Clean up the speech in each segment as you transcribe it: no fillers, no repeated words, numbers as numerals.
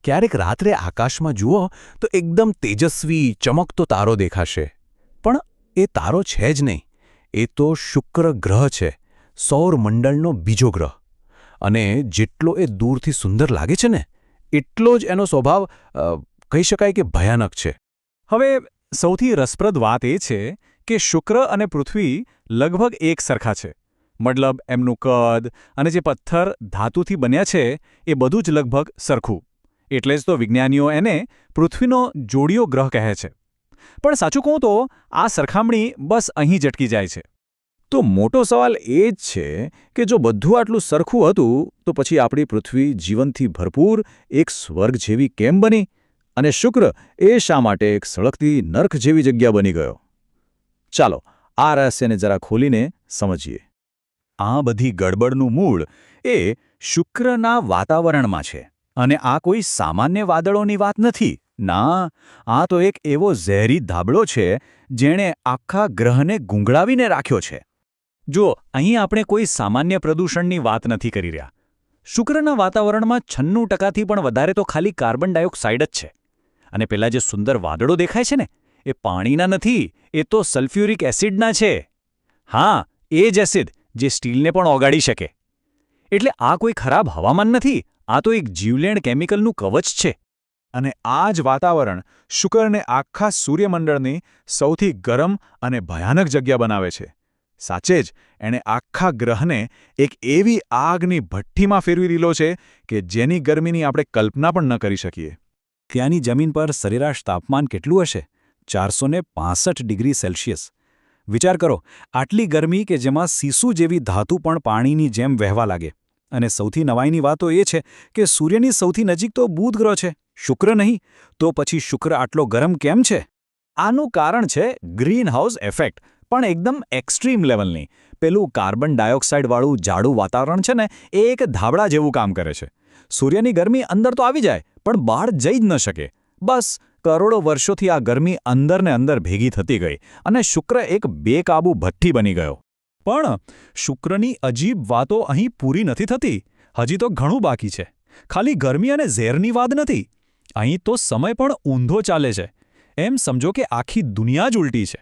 ક્યારેક રાત્રે આકાશમાં જુઓ તો એકદમ તેજસ્વી ચમકતો તારો દેખાશે, પણ એ તારો છે જ નહીં. એ તો શુક્ર ગ્રહ છે, સૌરમંડળનો બીજો ગ્રહ. અને જેટલો એ દૂરથી સુંદર લાગે છે ને, એટલો જ એનો સ્વભાવ કહી શકાય કે ભયાનક છે. હવે સૌથી રસપ્રદ વાત એ છે કે શુક્ર અને પૃથ્વી લગભગ એક સરખા છે. મતલબ એમનું કદ અને જે પથ્થર ધાતુથી બન્યા છે એ બધું જ લગભગ સરખું. એટલે જ તો વિજ્ઞાનીઓ એને પૃથ્વીનો જોડિયો ગ્રહ કહે છે. પણ સાચું કહું તો આ સરખામણી બસ અહીં જ અટકી જાય છે. તો મોટો સવાલ એ જ છે કે જો બધું આટલું સરખું હતું તો પછી આપણી પૃથ્વી જીવનથી ભરપૂર એક સ્વર્ગ જેવી કેમ બની, અને શુક્ર એ શા માટે એક સળગતી નર્ક જેવી જગ્યા બની ગયો? ચાલો આ રહસ્યને જરા ખોલીને સમજીએ. આ બધી ગડબડનું મૂળ એ શુક્રના વાતાવરણમાં છે. અને આ કોઈ સામાન્ય વાદળોની વાત નથી. ના, આ તો એક એવો ઝેરી ધાબળો છે જેણે આખા ગ્રહને ગૂંગળાવીને રાખ્યો છે. જો અહીં આપણે કોઈ સામાન્ય પ્રદૂષણની વાત નથી કરી રહ્યા. શુક્રના વાતાવરણમાં 96% પણ વધારે તો ખાલી કાર્બન ડાયોક્સાઇડ જ છે. અને પેલા જે સુંદર વાદળો દેખાય છે ને, એ પાણીના નથી, એ તો સલ્ફ્યુરિક એસિડના છે. હા, એ જ એસિડ જે સ્ટીલને પણ ઓગાળી શકે. એટલે આ કોઈ ખરાબ હવામાન નથી, આ તો એક જીવલેણ કેમિકલનું કવચ છે. અને આ જ વાતાવરણ શુક્રને આખા સૂર્યમંડળની સૌથી ગરમ અને ભયાનક જગ્યા બનાવે છે. સાચે જ એણે આખા ગ્રહને એક એવી આગની ભઠ્ઠીમાં ફેરવી દીધો છે કે જેની ગરમીની આપણે કલ્પના પણ ન કરી શકીએ. ત્યાંની જમીન પર સરેરાશ તાપમાન કેટલું હશે? 465 ડિગ્રી સેલ્સિયસ. વિચાર કરો, આટલી ગરમી કે જેમાં સીસુ જેવી ધાતુ પણ પાણીની જેમ વહેવા લાગે. અને સૌથી નવાઈની વાતો એ છે કે સૂર્યની સૌથી નજીક તો બુધ ગ્રહ છે, શુક્ર નહીં. તો પછી શુક્ર આટલો ગરમ કેમ છે? આનું કારણ છે ગ્રીનહાઉસ ઇફેક્ટ, પણ એકદમ એક્સ્ટ્રીમ લેવલની. પેલું કાર્બન ડાયોક્સાઇડવાળું જાડું વાતાવરણ છે ને, એ એક ધાબળા જેવું કામ કરે છે. સૂર્યની ગરમી અંદર તો આવી જાય, પણ બહાર જઈ જ ન શકે. બસ કરોડો વર્ષોથી આ ગરમી અંદર ને અંદર ભેગી થતી ગઈ અને શુક્ર એક બેકાબૂ ભઠ્ઠી બની ગયો. પણ શુક્રની અજીબ વાતો અહીં પૂરી નથી થતી. હજી તો ઘણું બાકી છે. ખાલી ગરમી અને ઝેરની વાત નથી. અહીં તો સમય પણ ઊંધો ચાલે છે. એમ સમજો કે આખી દુનિયા જ ઉલટી છે.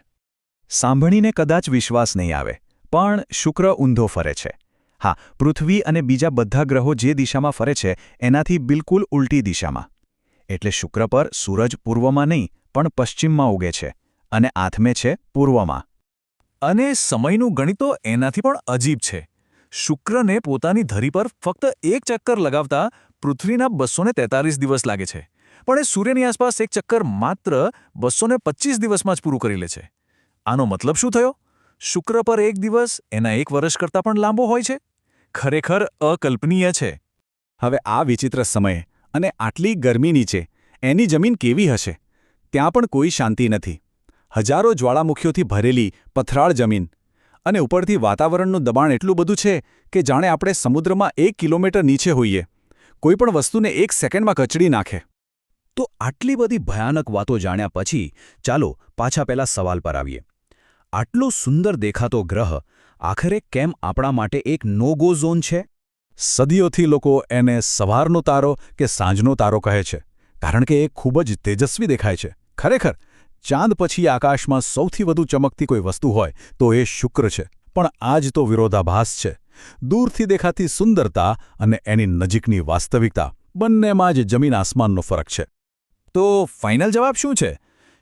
સાંભળીને કદાચ વિશ્વાસ નહીં આવે, પણ શુક્ર ઊંધો ફરે છે. હા, પૃથ્વી અને બીજા બધા ગ્રહો જે દિશામાં ફરે છે એનાથી બિલકુલ ઉલટી દિશામાં. એટલે શુક્ર પર સૂરજ પૂર્વમાં નહીં પણ પશ્ચિમમાં ઉગે છે અને આથમે છે પૂર્વમાં. અને સમયનું ગણિત તો એનાથી પણ અજીબ છે. શુક્રને પોતાની ધરી પર ફક્ત એક ચક્કર લગાવતા પૃથ્વીના 243 દિવસ લાગે છે, પણ એ સૂર્યની આસપાસ એક ચક્કર માત્ર 225 દિવસમાં જ પૂરું કરી લે છે. આનો મતલબ શું થયો? શુક્ર પર એક દિવસ એના 1 વર્ષ કરતાં પણ લાંબો હોય છે. ખરેખર અકલ્પનીય છે. હવે આ વિચિત્ર સમય અને આટલી ગરમી નીચે એની જમીન કેવી હશે? ત્યાં પણ કોઈ શાંતિ નથી. હજારો જ્વાળામુખીઓથી ભરેલી પથરાળ જમીન, અને ઉપરથી વાતાવરણનું દબાણ એટલું બધું છે કે જાણે આપણે સમુદ્રમાં 1 કિલોમીટર નીચે હોઈએ. કોઈ પણ વસ્તુને 1 સેકન્ડમાં કચડી નાખે. તો આટલી બધી ભયાનક વાતો જાણ્યા પછી ચાલો પાછા પેલા સવાલ પર આવીએ. આટલો સુંદર દેખાતો ગ્રહ આખરે કેમ આપણા માટે એક નો ગો ઝોન છે? સદીઓથી લોકો એને સવારનો તારો કે સાંજનો તારો કહે છે, કારણ કે એ ખૂબ જ તેજસ્વી દેખાય છે. ખરેખર ચાંદ પછી આકાશમાં સૌથી વધુ ચમકતી કોઈ વસ્તુ હોય તો એ શુક્ર છે. પણ આ જ તો વિરોધાભાસ છે. દૂરથી દેખાતી સુંદરતા અને એની નજીકની વાસ્તવિકતા, બંનેમાં જ જમીન આસમાનનો ફરક છે. તો ફાઇનલ જવાબ શું છે?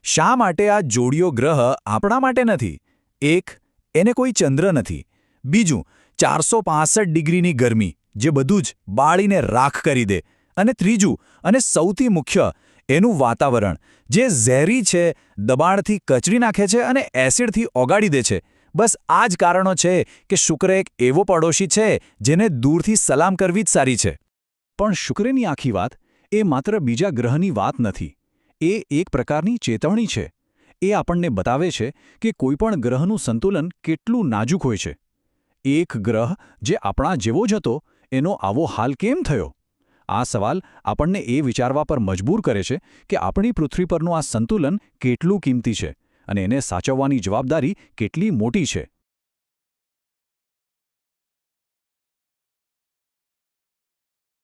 શા માટે આ જોડિયો ગ્રહ આપણા માટે નથી? એક, એને કોઈ ચંદ્ર નથી. બીજું, 465 ડિગ્રીની ગરમી જે બધું જ બાળીને રાખ કરી દે. અને ત્રીજું, અને સૌથી મુખ્ય, એનું વાતાવરણ જે ઝેરી છે, દબાણથી કચડી નાખે છે અને એસિડથી ઓગાળી દે છે. બસ આ જ કારણો છે કે શુક્ર એક એવો પડોશી છે જેને દૂરથી સલામ કરવી જ સારી છે. પણ શુક્રની આખી વાત એ માત્ર બીજા ગ્રહની વાત નથી. એ એક પ્રકારની ચેતવણી છે. એ આપણને બતાવે છે કે કોઈપણ ગ્રહનું સંતુલન કેટલું નાજુક હોય છે. એક ગ્રહ જે આપણા જેવો જ હતો, એનો આવો હાલ કેમ થયો? આ સવાલ આપણને એ વિચારવા પર મજબૂર કરે છે કે આપણી પૃથ્વી પરનું આ સંતુલન કેટલું કિંમતી છે અને એને સાચવવાની જવાબદારી કેટલી મોટી છે.